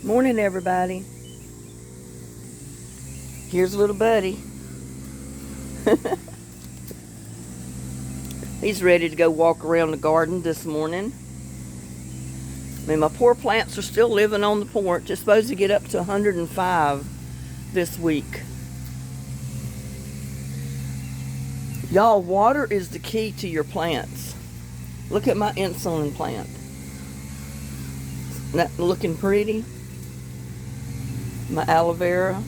Morning, everybody. Here's little buddy. He's ready to go walk around the garden this morning. I mean, my poor plants are still living on the porch. It's supposed to get up to 105 this week. Y'all, water is the key to your plants. Look at my insulin plant. Isn't that looking pretty? My aloe vera.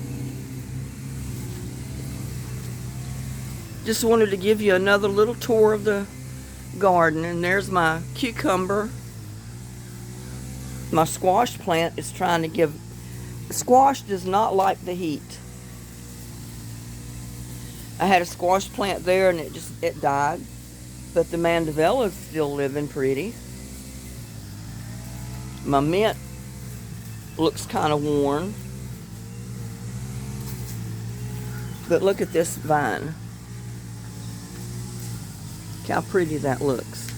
Just wanted to give you another little tour of the garden. And there's my cucumber. My squash plant is trying to give... Squash does not like the heat. I had a squash plant there and it died. But the mandevilla is still living pretty. My mint looks kind of worn. But look at this vine. Look how pretty that looks.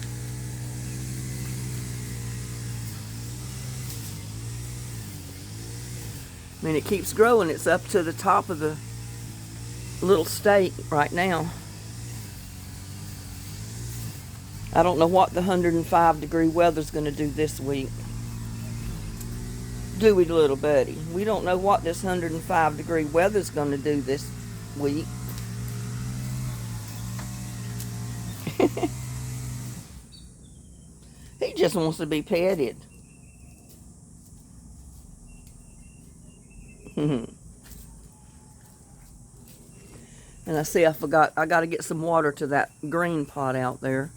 I mean, it keeps growing. It's up to the top of the little stake right now. I don't know what the 105-degree weather's going to do this week. Do we, little buddy? We don't know what this 105-degree weather's going to do this week. He just wants to be petted. And I see I forgot, I got to get some water to that green pot out there.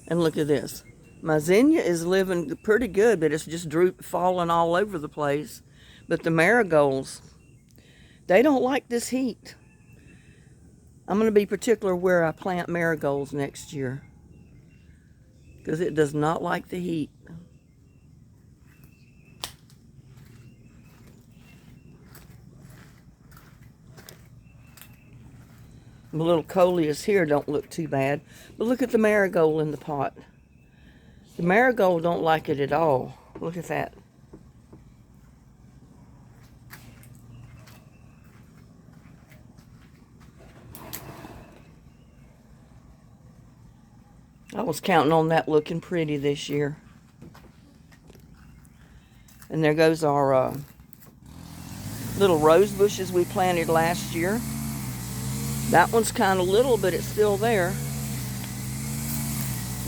And look at this. My zinnia is living pretty good, but it's just falling all over the place. But the marigolds, they don't like this heat. I'm going to be particular where I plant marigolds next year, because it does not like the heat. My little coleus here don't look too bad, but look at the marigold in the pot. The marigold don't like it at all. Look at that. I was counting on that looking pretty this year. And there goes our little rose bushes we planted last year. That one's kind of little, but it's still there.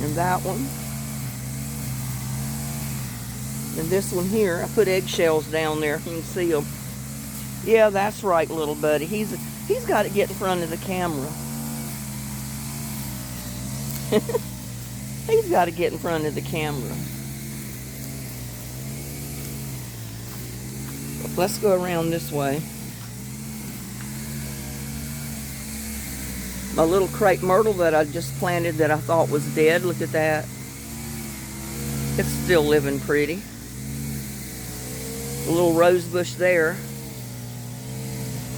And that one. And this one here, I put eggshells down there. You can see them. Yeah, that's right, little buddy. He's got to get in front of the camera. He's got to get in front of the camera. Let's go around this way. My little crepe myrtle that I just planted that I thought was dead. Look at that. It's still living pretty. A little rose bush there.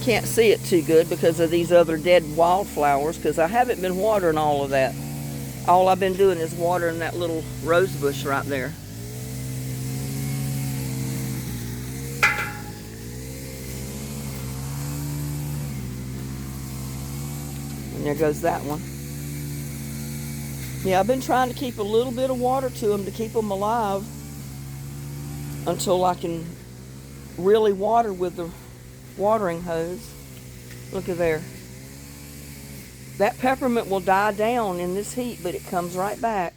Can't see it too good because of these other dead wildflowers, because I haven't been watering all of that. All I've been doing is watering that little rose bush right there. And there goes that one. Yeah, I've been trying to keep a little bit of water to them to keep them alive until I can really water with the watering hose. Look at there. That peppermint will die down in this heat, but it comes right back.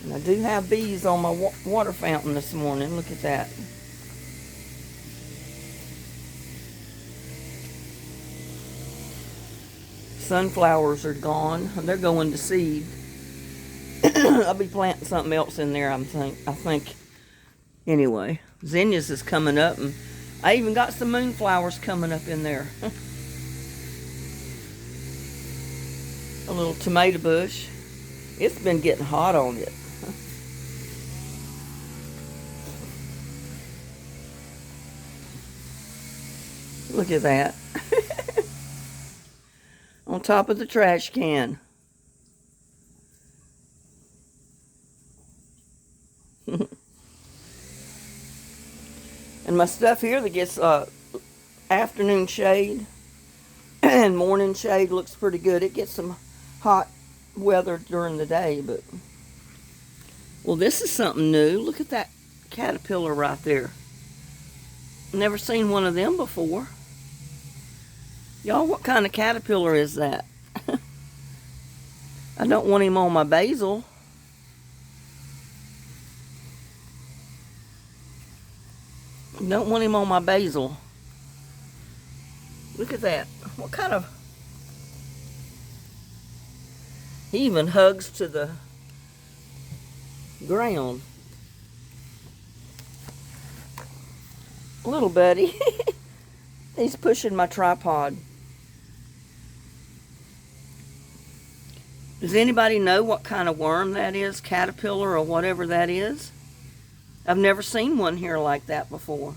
And I do have bees on my water fountain this morning. Look at that. Sunflowers are gone. They're going to seed. I'll be planting something else in there, I think. Anyway, zinnias is coming up, and I even got some moonflowers coming up in there. A little tomato bush. It's been getting hot on it. Look at that. On top of the trash can. And my stuff here that gets afternoon shade and morning shade looks pretty good. It gets some hot weather during the day, but well, this is something new. Look at that caterpillar right there. Never seen one of them before. Y'all, what kind of caterpillar is that? I don't want him on my basil. Don't want him on my basil. Look at that. What kind of... He even hugs to the ground. Little buddy. He's pushing my tripod. Does anybody know what kind of worm that is? Caterpillar or whatever that is? I've never seen one here like that before.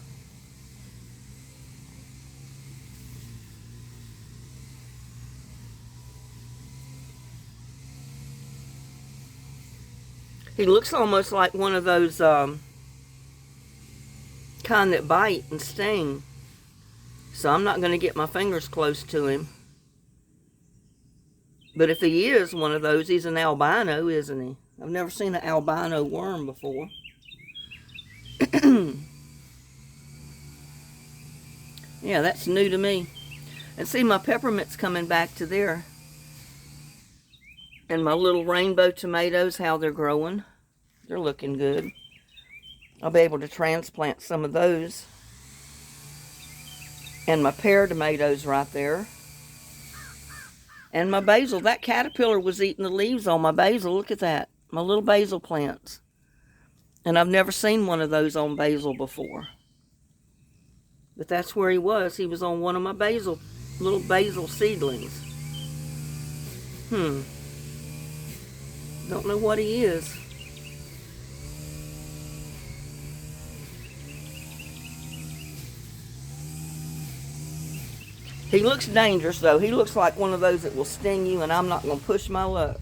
He looks almost like one of those kind that bite and sting. So I'm not going to get my fingers close to him. But if he is one of those, he's an albino, isn't he? I've never seen an albino worm before. Yeah, that's new to me. And see, my peppermint's coming back to there. And my little rainbow tomatoes, how they're growing. They're looking good. I'll be able to transplant some of those. And my pear tomatoes right there. And my basil. That caterpillar was eating the leaves on my basil. Look at that. My little basil plants. And I've never seen one of those on basil before. But that's where he was. He was on one of my little basil seedlings. Don't know what he is. He looks dangerous, though. He looks like one of those that will sting you, and I'm not going to push my luck.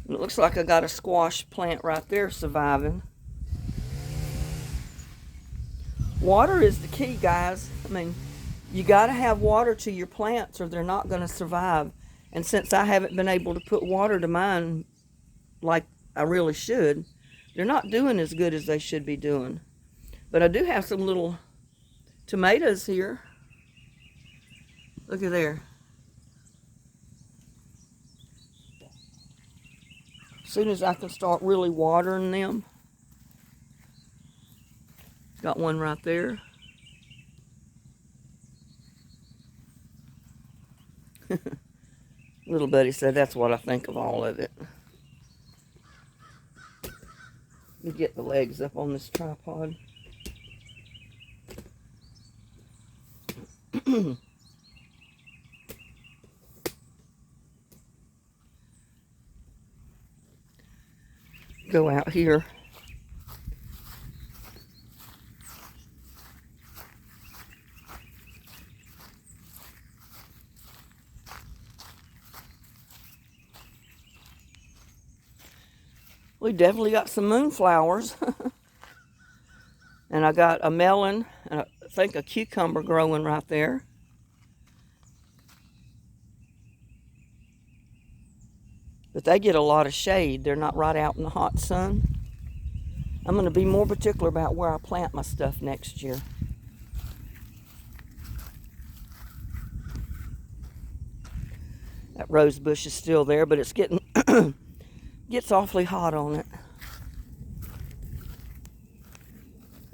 It looks like I got a squash plant right there surviving. Water is the key, guys. I mean, you got to have water to your plants or they're not going to survive. And since I haven't been able to put water to mine like I really should, they're not doing as good as they should be doing. But I do have some little tomatoes here. Look at there. As soon as I can start really watering them. Got one right there. Little buddy said that's what I think of all of it. Let me get the legs up on this tripod. Go out here. We definitely got some moonflowers. And I got a melon and I think a cucumber growing right there. But they get a lot of shade. They're not right out in the hot sun. I'm going to be more particular about where I plant my stuff next year. That rose bush is still there, but it's getting gets awfully hot on it.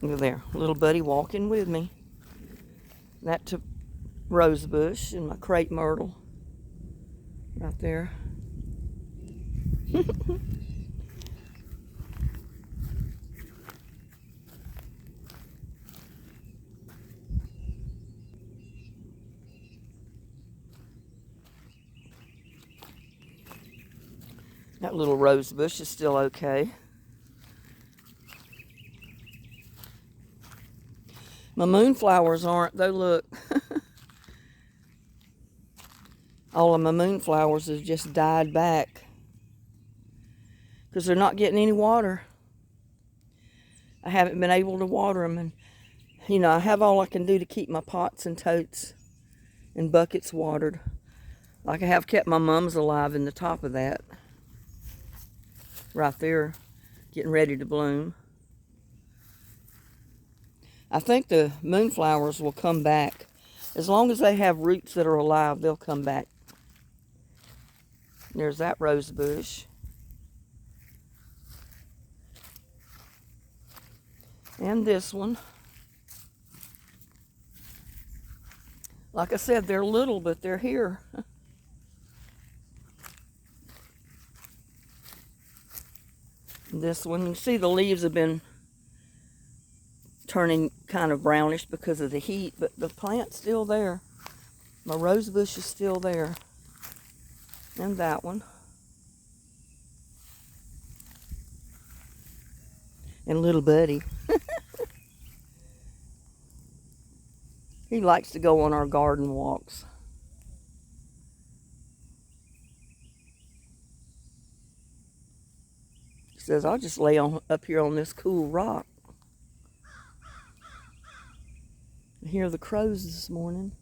Look there, little buddy walking with me. That's a rose bush and my crepe myrtle right there. That little rose bush is still okay. My moonflowers aren't, though, look. All of my moonflowers have just died back because they're not getting any water. I haven't been able to water them. And, you know, I have all I can do to keep my pots and totes and buckets watered. Like I have kept my mums alive in the top of that. Right there, getting ready to bloom. I think the moonflowers will come back. As long as they have roots that are alive, they'll come back. There's that rose bush. And this one. Like I said, they're little, but they're here. This one, you can see the leaves have been turning kind of brownish because of the heat, but the plant's still there. My rose bush is still there. And that one. And little Buddy. He likes to go on our garden walks. He says, I'll just lay up here on this cool rock. I hear the crows this morning.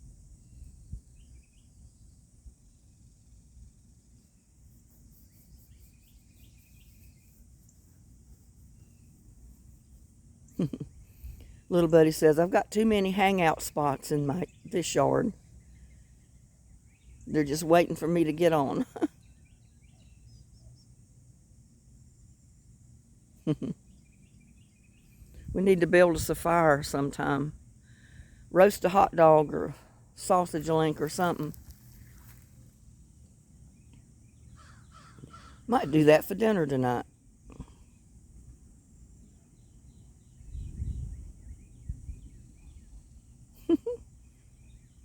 Little Buddy says, I've got too many hangout spots in this yard. They're just waiting for me to get on. We need to build us a fire sometime. Roast a hot dog or sausage link or something. Might do that for dinner tonight.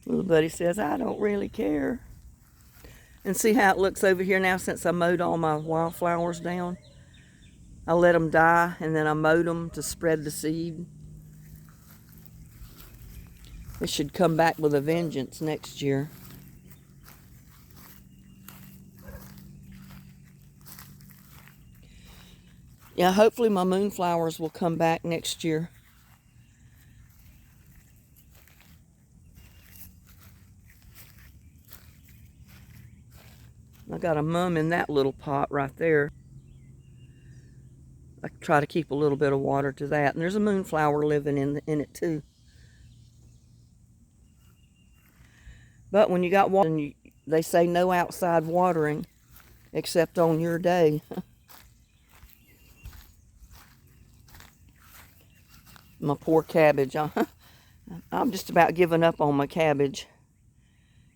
Little Buddy says, I don't really care. And see how it looks over here now since I mowed all my wildflowers down? I let them die and then I mowed them to spread the seed. It should come back with a vengeance next year. Yeah, hopefully my moonflowers will come back next year. I got a mum in that little pot right there. I try to keep a little bit of water to that. And there's a moonflower living in it too. But when you got water, they say no outside watering except on your day. My poor cabbage. I'm just about giving up on my cabbage.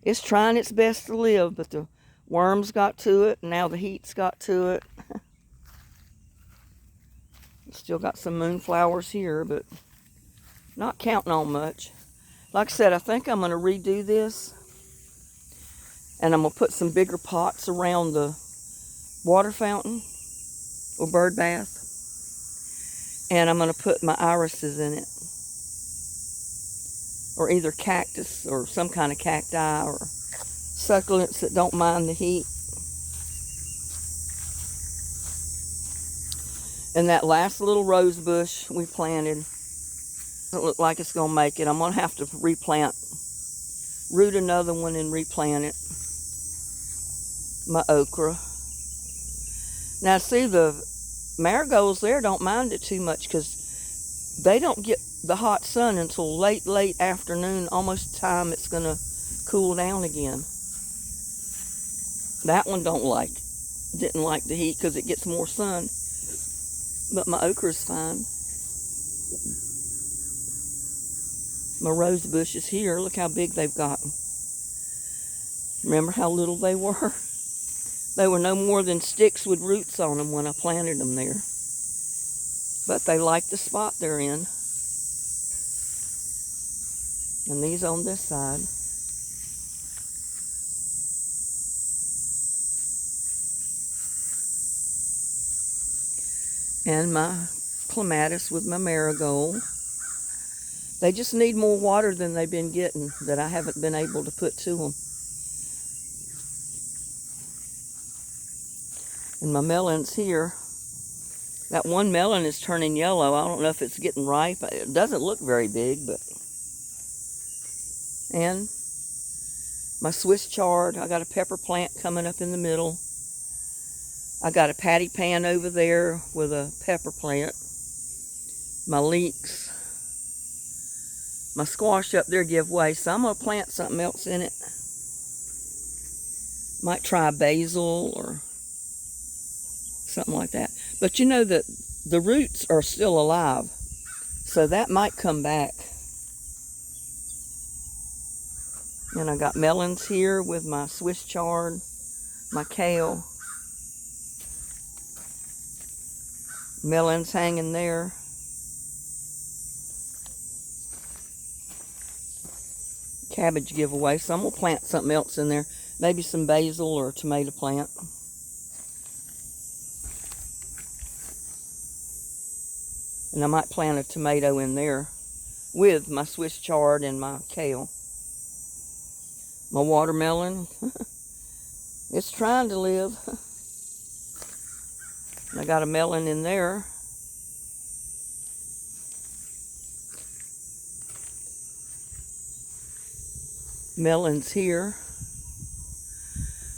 It's trying its best to live, but the worms got to it, and now the heat's got to it. Still got some moonflowers here, but not counting on much. Like I said, I think I'm going to redo this, and I'm going to put some bigger pots around the water fountain or bird bath, and I'm going to put my irises in it, or either cactus or some kind of cacti or succulents that don't mind the heat. And that last little rose bush we planted doesn't look like it's going to make it. I'm going to have to root another one and replant it. My okra. Now see, the marigolds there don't mind it too much because they don't get the hot sun until late afternoon, almost time it's going to cool down again. That one didn't like the heat because it gets more sun. But my okra's fine. My rose bush is here. Look how big they've gotten. Remember how little they were? They were no more than sticks with roots on them when I planted them there. But they like the spot they're in. And these on this side. And my clematis with my marigold. They just need more water than they've been getting that I haven't been able to put to them. And my melons here, That one melon is turning yellow. I don't know if it's getting ripe. It doesn't look very big, but... And my Swiss chard. I got a pepper plant coming up in the middle. I got a patty pan over there with a pepper plant. My leeks. My squash up there give way, so I'm going to plant something else in it. Might try basil or something like that. But you know that the roots are still alive, so that might come back. And I got melons here with my Swiss chard, my kale. Melons hanging there. Cabbage giveaway, so I'm going to plant something else in there. Maybe some basil or a tomato plant. And I might plant a tomato in there with my Swiss chard and my kale. My watermelon, it's trying to live. I got a melon in there. Melons here.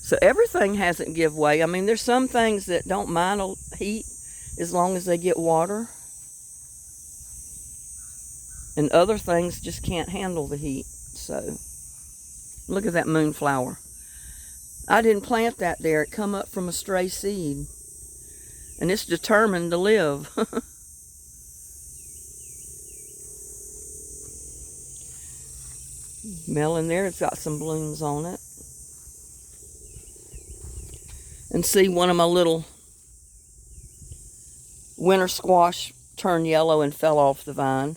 So everything hasn't give way. I mean, there's some things that don't mind heat as long as they get water. And other things just can't handle the heat. So, look at that moonflower. I didn't plant that there. It come up from a stray seed. And it's determined to live. Melon there, it's got some blooms on it. And see, one of my little winter squash turned yellow and fell off the vine.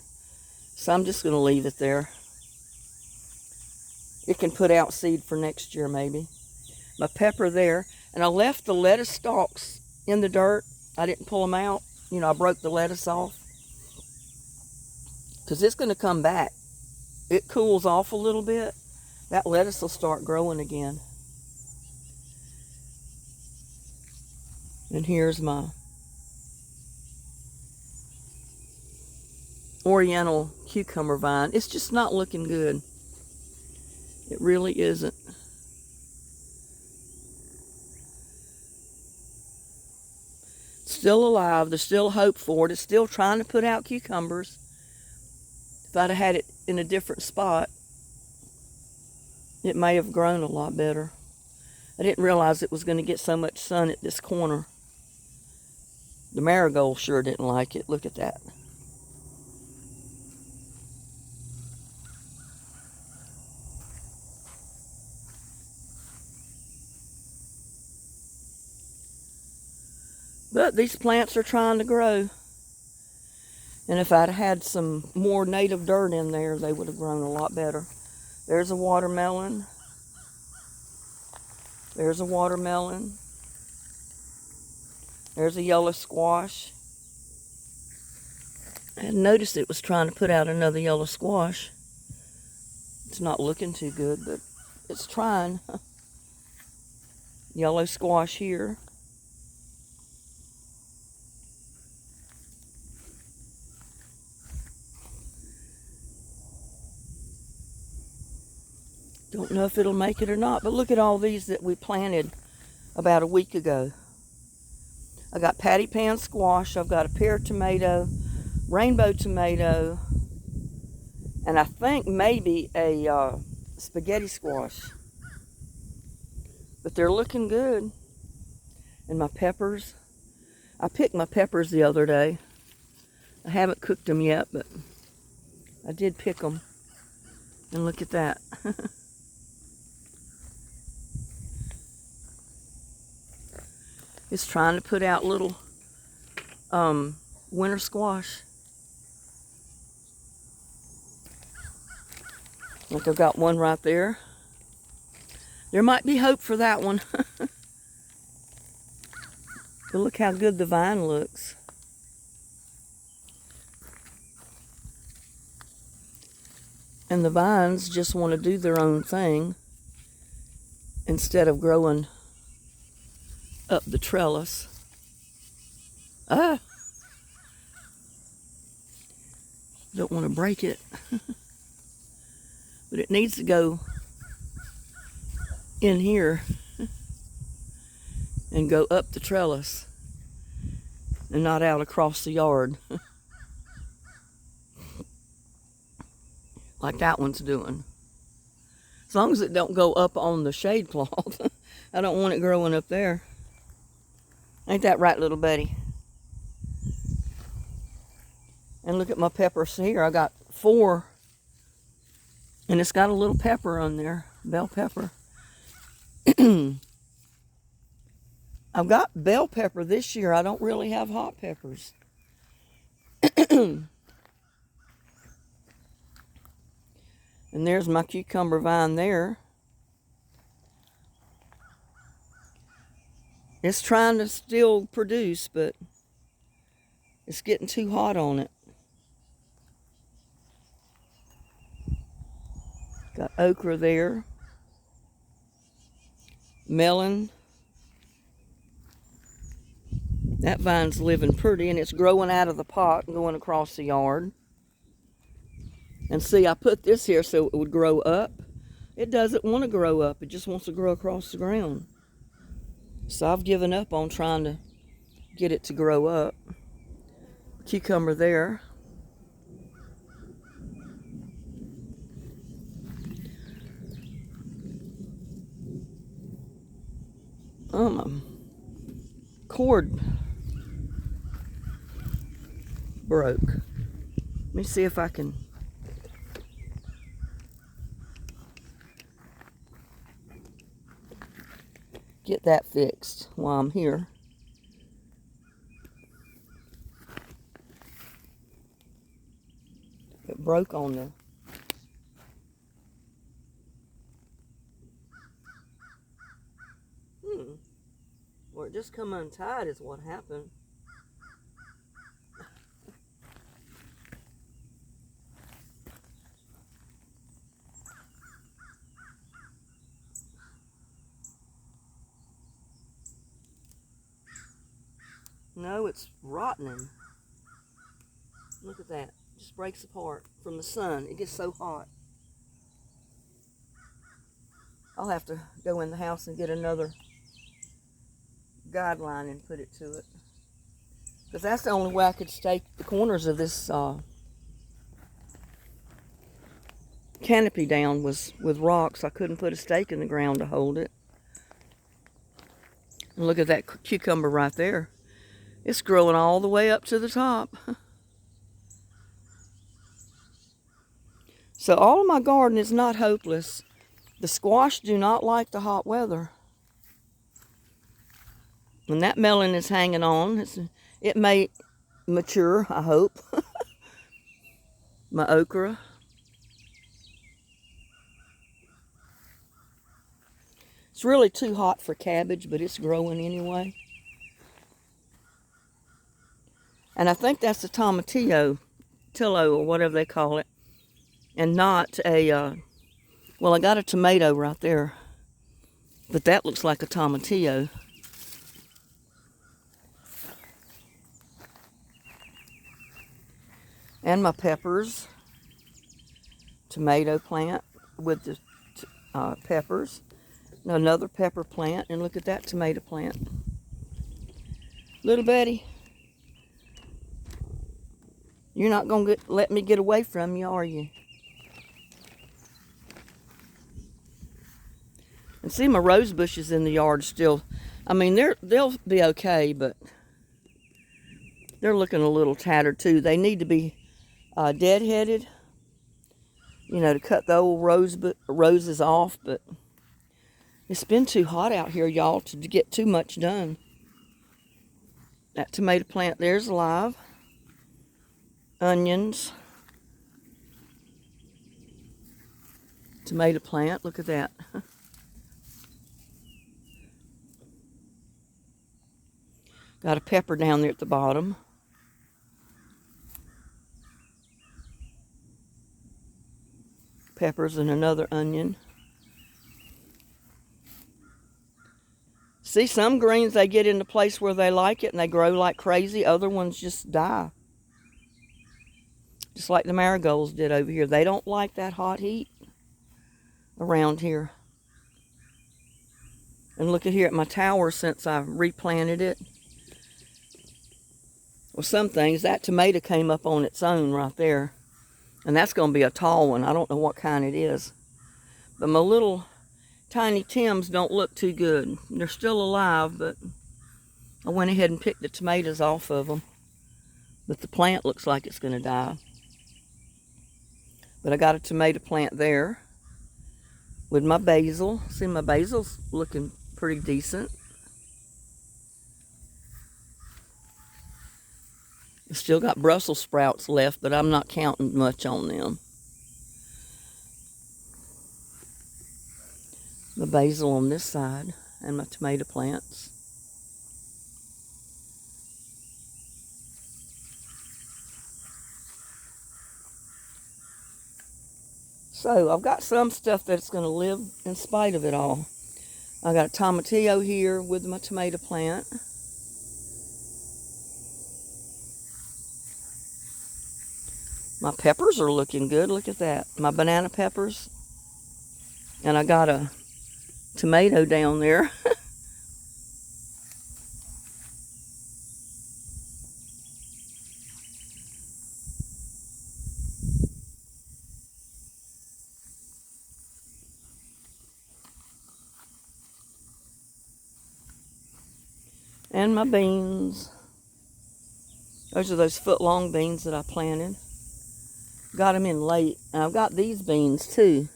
So I'm just going to leave it there. It can put out seed for next year maybe. My pepper there. And I left the lettuce stalks in the dirt. I didn't pull them out. You know, I broke the lettuce off. Because it's going to come back. It cools off a little bit. That lettuce will start growing again. And here's my oriental cucumber vine. It's just not looking good. It really isn't. Still alive. There's still hope for it. It's still trying to put out cucumbers. If I'd have had it in a different spot, it may have grown a lot better. I didn't realize it was going to get so much sun at this corner. The marigold sure didn't like it. Look at that. But these plants are trying to grow. And if I'd had some more native dirt in there, they would have grown a lot better. There's a watermelon. There's a watermelon. There's a yellow squash. I hadn't noticed it was trying to put out another yellow squash. It's not looking too good, but it's trying. Yellow squash here. Don't know if it'll make it or not, but look at all these that we planted about a week ago. I got patty pan squash, I've got a pear tomato, rainbow tomato, and I think maybe a spaghetti squash. But they're looking good. And my peppers. I picked my peppers the other day. I haven't cooked them yet, but I did pick them. And look at that. It's trying to put out little winter squash. Look, I've got one right there. There might be hope for that one. But look how good the vine looks. And the vines just want to do their own thing instead of growing up the trellis. Ah, Don't want to break it. But it needs to go in here and go up the trellis and not out across the yard like that one's doing. As long as it don't go up on the shade cloth. I don't want it growing up there. Ain't that right, little buddy? And look at my peppers here. I got 4. And it's got a little pepper on there. Bell pepper. I've got bell pepper this year. I don't really have hot peppers. And there's my cucumber vine there. It's trying to still produce, but it's getting too hot on it. Got okra there. Melon. That vine's living pretty, and it's growing out of the pot and going across the yard. And see, I put this here so it would grow up. It doesn't want to grow up. It just wants to grow across the ground. So I've given up on trying to get it to grow up. Cucumber there. My cord broke. Let me see if I can get that fixed while I'm here. It broke on the Well, it just come untied is what happened. No, it's rotting. Look at that. It just breaks apart from the sun. It gets so hot. I'll have to go in the house and get another guideline and put it to it. Because that's the only way I could stake the corners of this canopy down was with rocks. I couldn't put a stake in the ground to hold it. And look at that cucumber right there. It's growing all the way up to the top. So all of my garden is not hopeless. The squash do not like the hot weather. And that melon is hanging on. It may mature, I hope. My okra. It's really too hot for cabbage, but it's growing anyway. And I think that's a tomatillo, or whatever they call it. And not a, well, I got a tomato right there. But that looks like a tomatillo. And my peppers. Tomato plant with the peppers. Another pepper plant. And look at that tomato plant. Little Betty. You're not going to let me get away from you, are you? And see my rose bushes in the yard still. I mean, they'll be okay, but they're looking a little tattered too. They need to be deadheaded, you know, to cut the old roses off. But it's been too hot out here, y'all, to get too much done. That tomato plant there's alive. Onions. Tomato plant, look at that. Got a pepper down there at the bottom. Peppers and another onion. See, some greens, they get in the place where they like it and they grow like crazy. Other ones just die. just like the marigolds did over here. They don't like that hot heat around here. And look at here at my tower since I replanted it. Well, some things, that tomato came up on its own right there. And that's going to be a tall one. I don't know what kind it is. But my little tiny Tims don't look too good. They're still alive, but I went ahead and picked the tomatoes off of them. But the plant looks like it's going to die. But I got a tomato plant there with my basil. See, my basil's looking pretty decent. I still got Brussels sprouts left, but I'm not counting much on them. The basil on this side and my tomato plants. So I've got some stuff that's going to live in spite of it all. I got a tomatillo here with my tomato plant. My peppers are looking good. Look at that. My banana peppers. And I got a tomato down there. And my beans. Those are those foot-long beans that I planted. Got them in late. And I've got these beans too.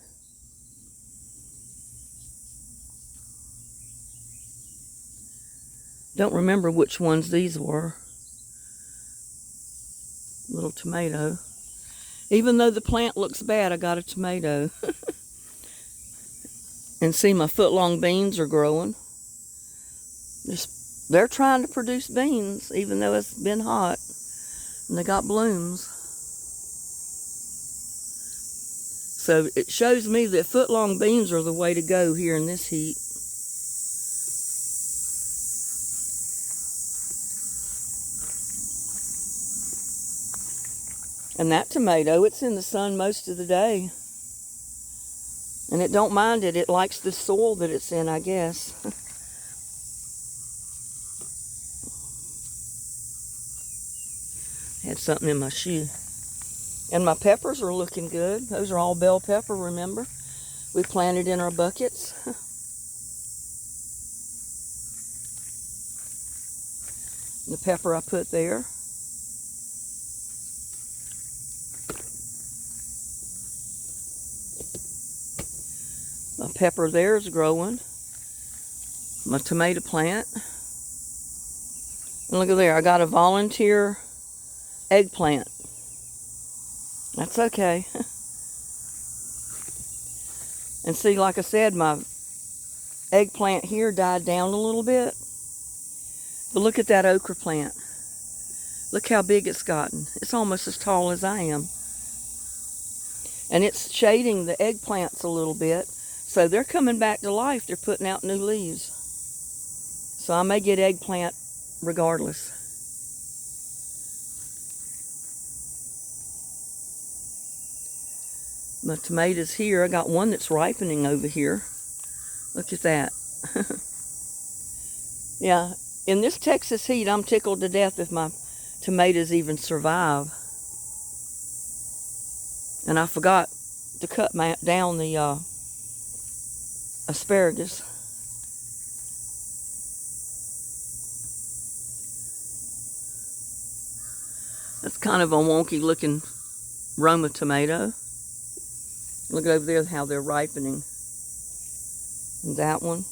Don't remember which ones these were. Little tomato. Even though the plant looks bad, I got a tomato. And see, my foot-long beans are growing. They're trying to produce beans, even though it's been hot. And they got blooms. So it shows me that foot-long beans are the way to go here in this heat. And that tomato, it's in the sun most of the day. And it don't mind it. It likes the soil that it's in, I guess. Had something in my shoe. And my peppers are looking good. Those are all bell pepper, remember? We planted in our buckets. The pepper I put there. My pepper there is growing. My tomato plant. And look at there, I got a volunteer eggplant. That's okay. And see, like I said, my eggplant here died down a little bit. But look at that okra plant. Look how big it's gotten. It's almost as tall as I am. And it's shading the eggplants a little bit. So they're coming back to life. They're putting out new leaves. So I may get eggplant regardless. My tomatoes here, I got one that's ripening over here. Look at that. Yeah, in this Texas heat, I'm tickled to death if my tomatoes even survive. And I forgot to cut down the asparagus. That's kind of a wonky looking Roma tomato. Look over there how they're ripening. And that one.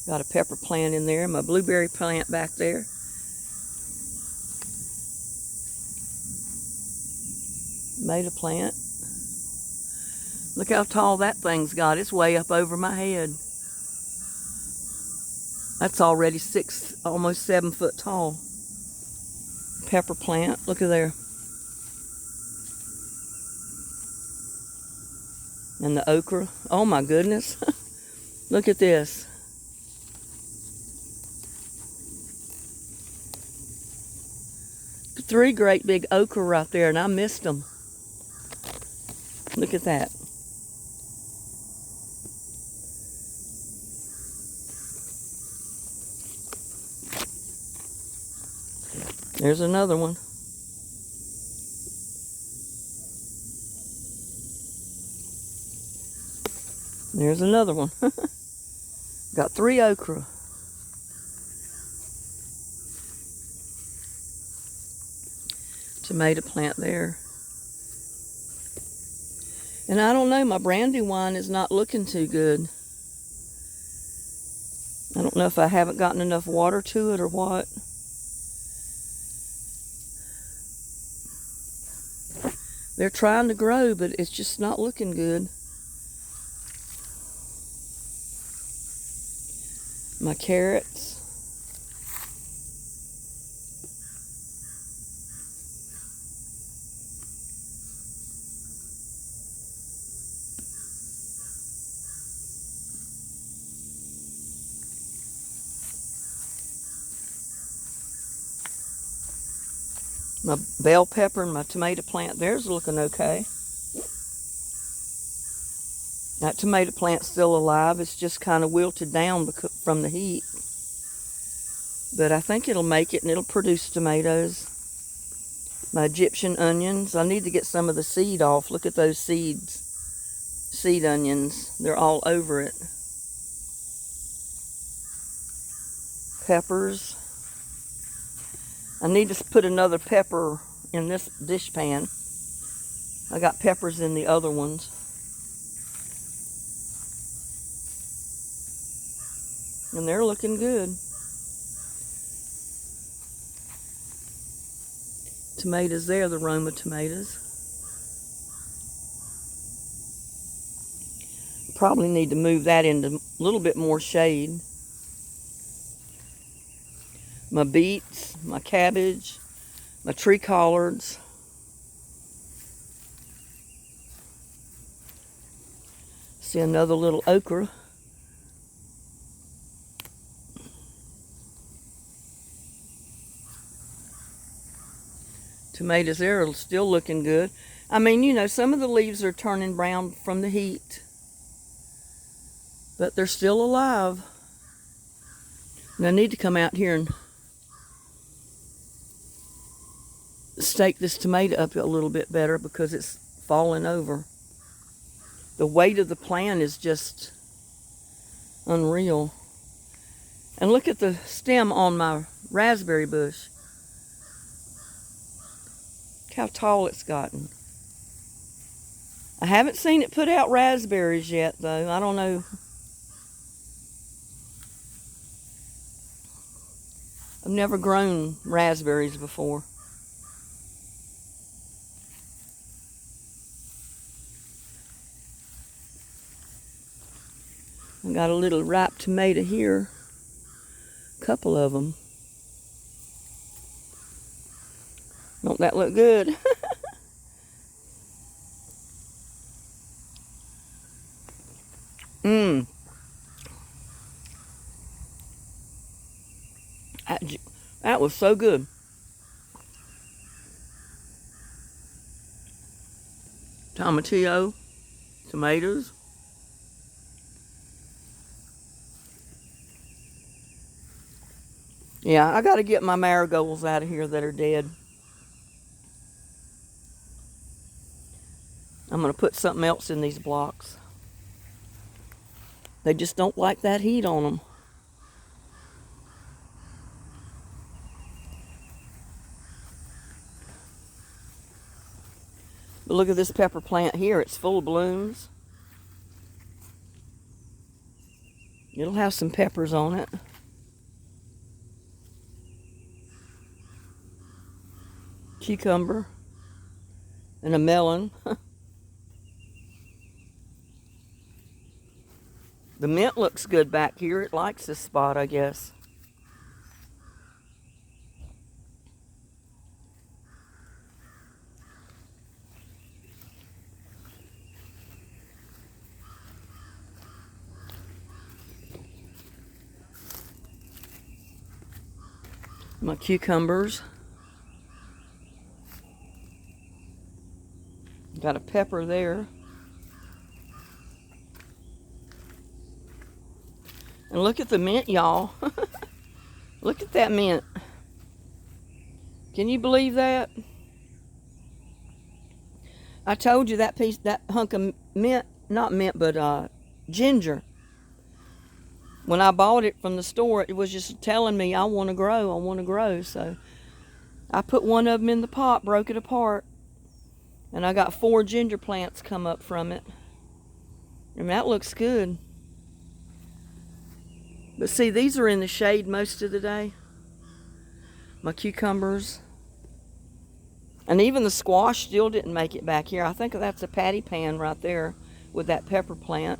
Got a pepper plant in there. My blueberry plant back there. Tomato plant. Look how tall that thing's got. It's way up over my head. That's already almost 7 foot tall. Pepper plant. Look at there. And the okra. Oh my goodness. Look at this. 3 great big okra right there, and I missed them. Look at that. There's another one. There's another one. Got 3 okra. Tomato plant there. And I don't know, my brandywine is not looking too good. I don't know if I haven't gotten enough water to it or what. They're trying to grow, but it's just not looking good. My carrots. My bell pepper and my tomato plant there's looking okay. That tomato plant's still alive. It's just kind of wilted down from the heat. But I think it'll make it and it'll produce tomatoes. My Egyptian onions. I need to get some of the seed off. Look at those seeds. Seed onions. They're all over it. Peppers. I need to put another pepper in this dish pan. I got peppers in the other ones. And they're looking good. Tomatoes there, the Roma tomatoes. Probably need to move that into a little bit more shade. My beets, my cabbage, my tree collards. See another little okra. Tomatoes there are still looking good. I mean, you know, some of the leaves are turning brown from the heat, but they're still alive. And I need to come out here and stake this tomato up a little bit better because it's falling over. The weight of the plant is just unreal. And look at the stem on my raspberry bush. Look how tall it's gotten. I haven't seen it put out raspberries yet, though. I don't know. I've never grown raspberries before. I got a little ripe tomato here. A couple of them. Don't that look good? That was so good. Tomatillo, tomatoes. Yeah, I got to get my marigolds out of here that are dead. I'm going to put something else in these blocks. They just don't like that heat on them. But look at this pepper plant here. It's full of blooms. It'll have some peppers on it. Cucumber and a melon. The mint looks good back here. It likes this spot, I guess. My cucumbers. Got a pepper there. And look at the mint, y'all. Look at that mint. Can you believe that? I told you that hunk of mint, not mint, but ginger. When I bought it from the store, it was just telling me, I want to grow. So I put one of them in the pot, broke it apart, and I got 4 ginger plants come up from it. And that looks good. But see, these are in the shade most of the day. My cucumbers. And even the squash still didn't make it back here. I think that's a patty pan right there with that pepper plant.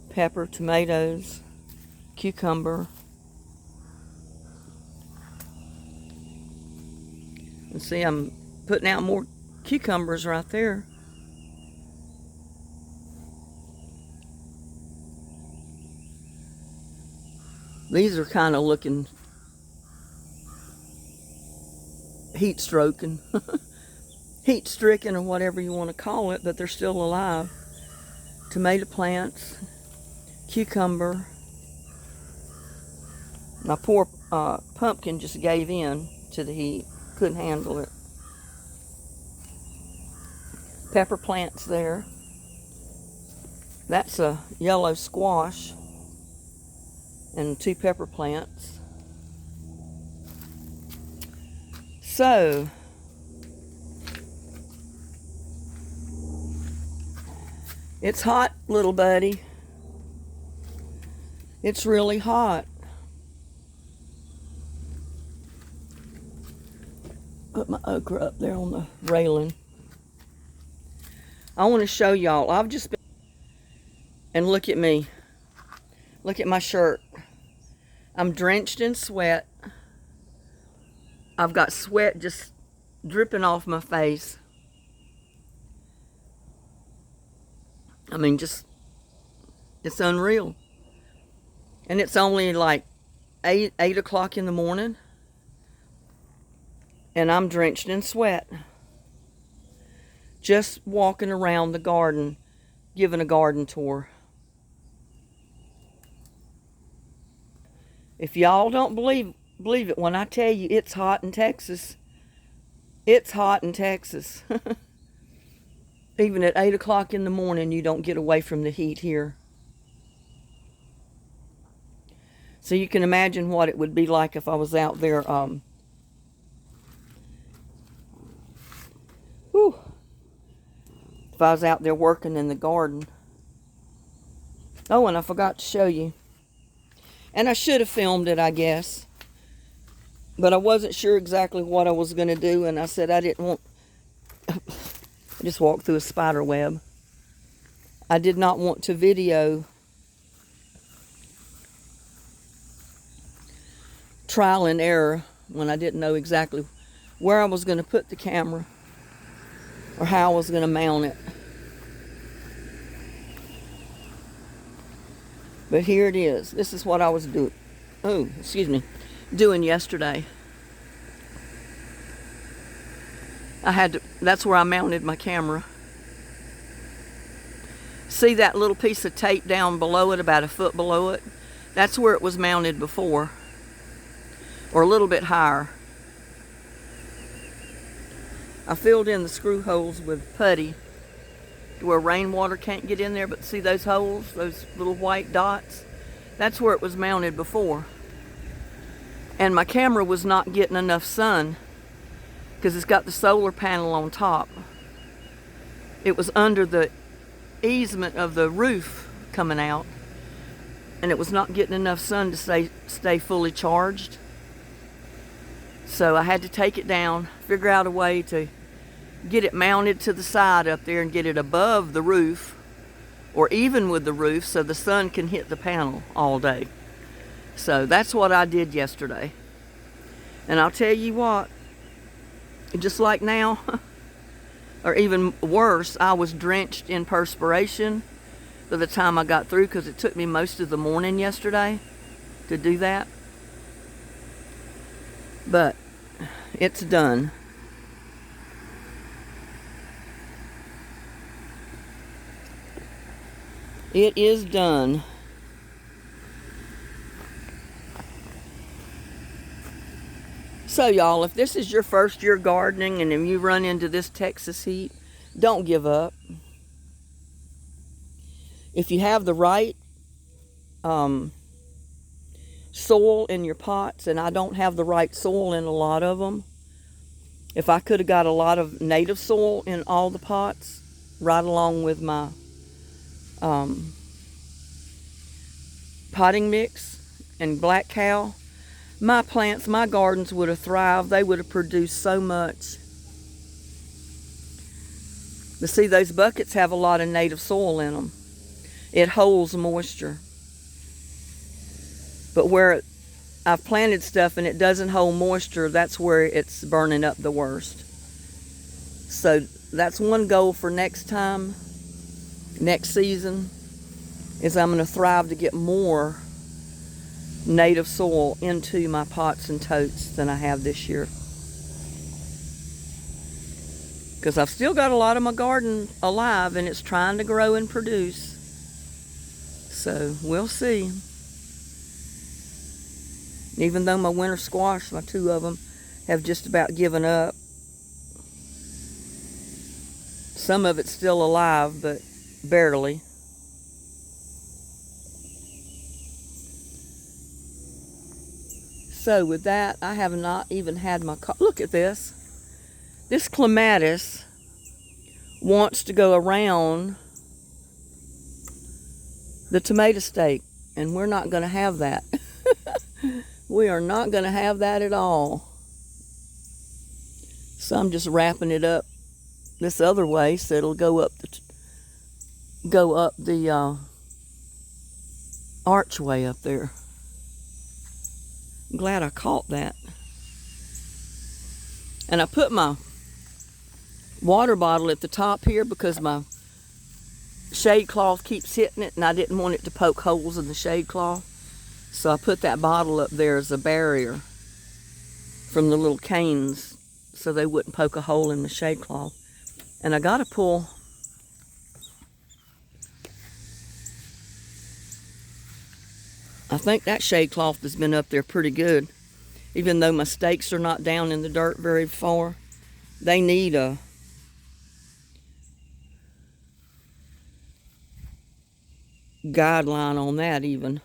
Pepper, tomatoes, cucumber. And see, I'm putting out more cucumbers right there. These are kind of looking heat stroking, heat stricken, or whatever you want to call it, but they're still alive. Tomato plants, cucumber. My poor pumpkin just gave in to the heat, couldn't handle it. Pepper plants there. That's a yellow squash and 2 pepper plants. So, it's hot, little buddy. It's really hot. Put my okra up there on the railing. I want to show y'all. I've just been, and look at me. Look at my shirt. I'm drenched in sweat. I've got sweat just dripping off my face. I mean, just, it's unreal. And it's only like 8 o'clock in the morning. And I'm drenched in sweat. Just walking around the garden, giving a garden tour. If y'all don't believe it when I tell you it's hot in Texas. It's hot in Texas. Even at 8 o'clock in the morning, you don't get away from the heat here. So you can imagine what it would be like if I was out there. If I was out there working in the garden. Oh, and I forgot to show you. And I should have filmed it, I guess. But I wasn't sure exactly what I was going to do. And I said I didn't want... I just walked through a spider web. I did not want to video trial and error when I didn't know exactly where I was going to put the camera or how I was going to mount it. But here it is. This is what I was doing yesterday. That's where I mounted my camera. See that little piece of tape down below it, about a foot below it? That's where it was mounted before. Or a little bit higher. I filled in the screw holes with putty to where rainwater can't get in there, but see those holes, those little white dots? That's where it was mounted before. And my camera was not getting enough sun because it's got the solar panel on top. It was under the easement of the roof coming out, and it was not getting enough sun to stay fully charged. So I had to take it down, figure out a way to get it mounted to the side up there and get it above the roof or even with the roof so the sun can hit the panel all day. So that's what I did yesterday. And I'll tell you what, just like now, or even worse, I was drenched in perspiration by the time I got through because it took me most of the morning yesterday to do that. But it's done. It is done. So y'all, if this is your first year gardening and if you run into this Texas heat, don't give up. If you have the right soil in your pots, and I don't have the right soil in a lot of them, if I could have got a lot of native soil in all the pots, right along with my potting mix and black cow, my plants, my gardens would have thrived. They would have produced so much. But see, those buckets have a lot of native soil in them. It holds moisture. But where I've planted stuff and it doesn't hold moisture, that's where it's burning up the worst. So that's one goal for next time, next season, is I'm going to thrive to get more native soil into my pots and totes than I have this year. Because I've still got a lot of my garden alive and it's trying to grow and produce. So we'll see. Even though my winter squash, my 2 of them, have just about given up. Some of it's still alive, but barely. So with that, I have not even had my look at this. This clematis wants to go around the tomato stake, and we're not going to have that. We are not going to have that at all. So I'm just wrapping it up this other way so it'll go up the archway up there. I'm glad I caught that. And I put my water bottle at the top here because my shade cloth keeps hitting it and I didn't want it to poke holes in the shade cloth. So I put that bottle up there as a barrier from the little canes so they wouldn't poke a hole in the shade cloth. And I got to pull I think that shade cloth has been up there pretty good. Even though my stakes are not down in the dirt very far, they need a guideline on that even.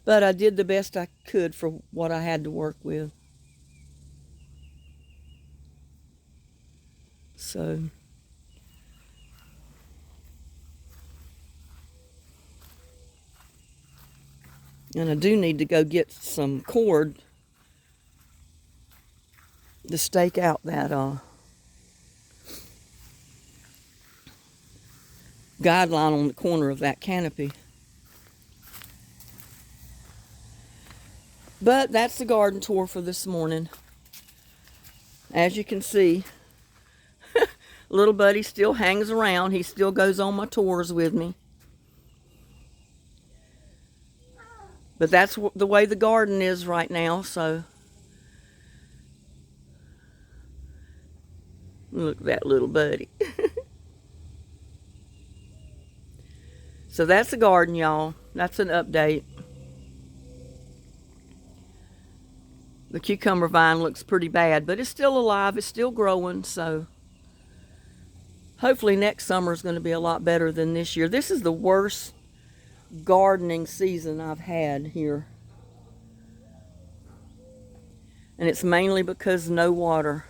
But I did the best I could for what I had to work with. So and I do need to go get some cord to stake out that guideline on the corner of that canopy. But that's the garden tour for this morning. As you can see, little buddy still hangs around. He still goes on my tours with me. But that's the way the garden is right now, so. Look at that little buddy. So that's the garden, y'all. That's an update. The cucumber vine looks pretty bad, but it's still alive. It's still growing, so hopefully next summer is going to be a lot better than this year. This is the worst gardening season I've had here. And it's mainly because no water.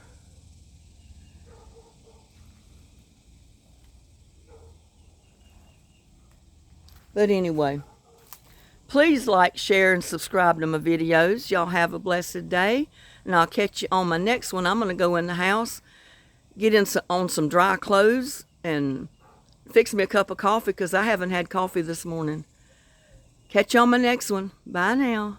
But anyway, please like, share, and subscribe to my videos. Y'all have a blessed day. And I'll catch you on my next one. I'm going to go in the house, get on some dry clothes, and fix me a cup of coffee because I haven't had coffee this morning. Catch you on my next one. Bye now.